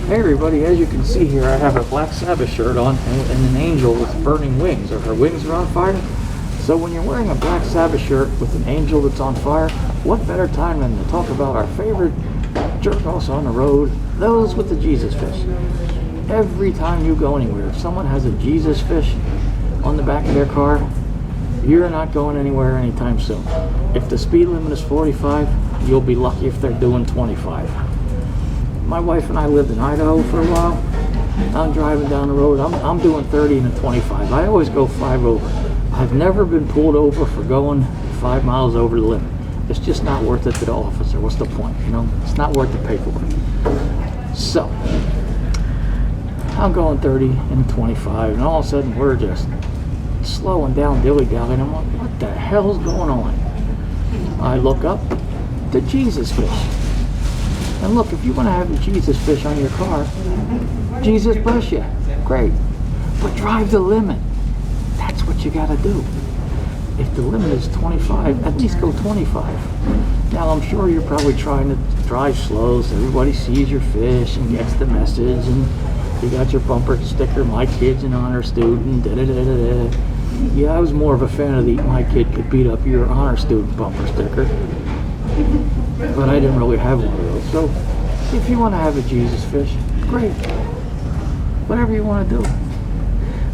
Hey everybody, as you can see here, I have a Black Sabbath shirt on and an angel with burning wings, or her wings are on fire. So when you're wearing a Black Sabbath shirt with an angel that's on fire, what better time than to talk about our favorite jerk-offs on the road, those with the Jesus fish. Every time you go anywhere, if someone has a Jesus fish on the back of their car, you're not going anywhere anytime soon. If the speed limit is 45, you'll be lucky if they're doing 25. My wife and I lived in Idaho for a while. I'm driving down the road. I'm doing 30 and a 25. I always go 5 over. I've never been pulled over for going 5 miles over the limit. It's just not worth it to the officer. What's the point? You know, it's not worth the paperwork. So, I'm going 30 and 25, and all of a sudden we're just slowing down dilly-dally, and I'm like, what the hell's going on? I look up, the Jesus fish. And look, if you want to have the Jesus fish on your car, Jesus bless you, great. But drive the limit. That's what you got to do. If the limit is 25, at least go 25. Now, I'm sure you're probably trying to drive slow so everybody sees your fish and gets the message, and you got your bumper sticker, my kid's an honor student, da-da-da-da-da. Yeah, I was more of a fan of the my kid could beat up your honor student bumper sticker. But I didn't really have one of those. So if you want to have a Jesus fish, great. Whatever you want to do.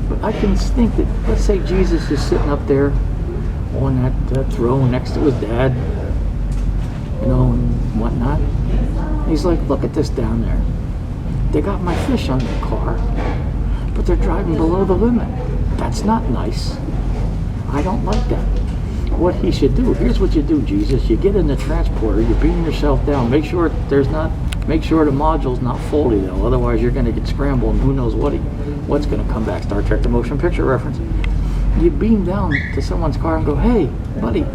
But I can think that, let's say Jesus is sitting up there on that throne next to his dad, you know, and whatnot. And he's like, look at this down there. They got my fish on their car, but they're driving below the limit. That's not nice. I don't like that. What he should do, here's what you do, Jesus. You get in the transporter, you beam yourself down, make sure the module's not faulty though, otherwise you're going to get scrambled and who knows what's going to come back. Star Trek the motion picture reference. You beam down to someone's car and go, hey buddy,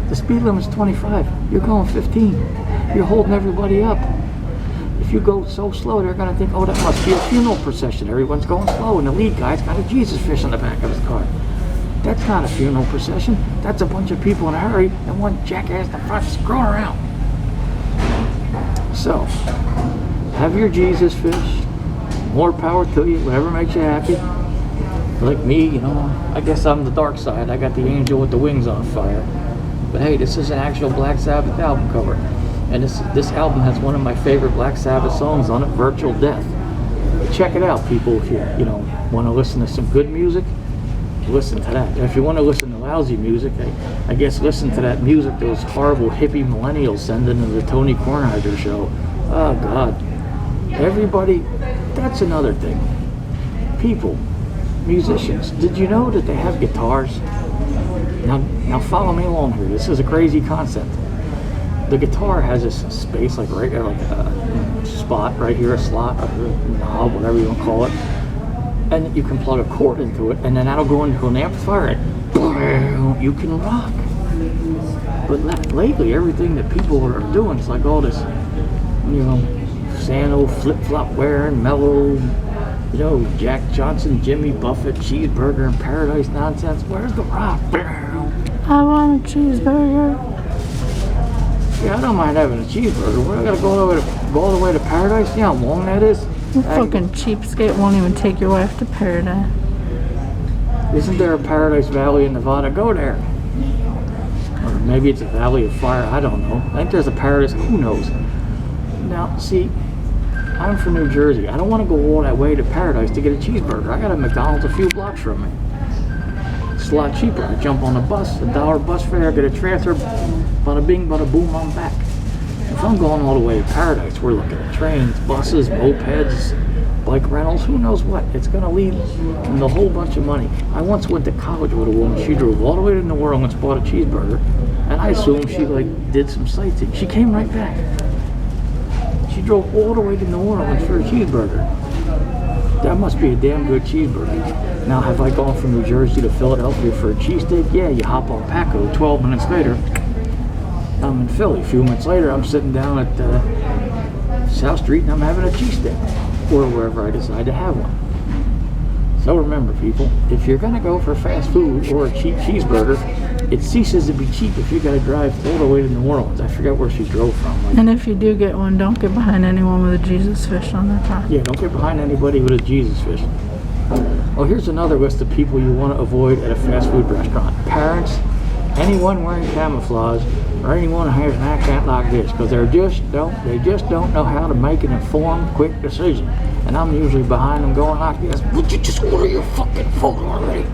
the speed limit's 25, you're going 15, you're holding everybody up. If you go so slow, they're going to think, oh, that must be a funeral procession, everyone's going slow and the lead guy's got a Jesus fish on the back of his car. That's not a funeral procession. That's a bunch of people in a hurry and one jackass in the front screwing around. So, have your Jesus fish. More power to you, whatever makes you happy. Like me, you know, I guess I'm the dark side. I got the angel with the wings on fire. But hey, this is an actual Black Sabbath album cover. And this album has one of my favorite Black Sabbath songs on it, Virtual Death. Check it out, people, if you want to listen to some good music. Listen to that. If you want to listen to lousy music, I guess listen to that music those horrible hippie millennials send into the Tony Kornheiser show. Oh God. Everybody, that's another thing. People, musicians, did you know that they have guitars? Now follow me along here. This is a crazy concept. The guitar has this space, like a spot right here, a slot, a knob, whatever you want to call it. And you can plug a cord into it, and then that'll go into an amplifier, and you can rock. But lately, everything that people are doing is like all this, sandal, flip-flop wearing, mellow, Jack Johnson, Jimmy Buffett, cheeseburger in paradise nonsense. Where's the rock? I want a cheeseburger. Yeah, I don't mind having a cheeseburger. We're gonna go all the way to paradise. You know how long that is? You fucking cheapskate won't even take your wife to paradise. Isn't there a Paradise Valley in Nevada? Go there. Or maybe it's a Valley of Fire. I don't know. I think there's a paradise. Who knows? Now, see, I'm from New Jersey. I don't want to go all that way to paradise to get a cheeseburger. I got a McDonald's a few blocks from me. It's a lot cheaper. I jump on a bus, $1 bus fare, get a transfer, bada bing, bada boom, I'm back. If I'm going all the way to paradise, we're looking at trains, buses, mopeds, bike rentals, who knows what. It's going to leave a whole bunch of money. I once went to college with a woman. She drove all the way to New Orleans, bought a cheeseburger, and I assumed she did some sightseeing. She came right back. She drove all the way to New Orleans for a cheeseburger. That must be a damn good cheeseburger. Now, have I gone from New Jersey to Philadelphia for a cheesesteak? Yeah, you hop on Paco. 12 minutes later, I'm in Philly. A few minutes later, I'm sitting down at South Street and I'm having a cheesesteak, or wherever I decide to have one. So remember, people, if you're going to go for fast food or a cheap cheeseburger, it ceases to be cheap if you got to drive all the way to New Orleans. I forget where she drove from. Like, And if you do get one, don't get behind anyone with a Jesus fish on their car. yeah, don't get behind anybody with a Jesus fish. Well, here's another list of people you want to avoid at a fast food restaurant. Parents, anyone wearing camouflage, or anyone who has an accent like this, because they just don't know how to make an informed, quick decision. And I'm usually behind them going like this, would you just order your fucking food already?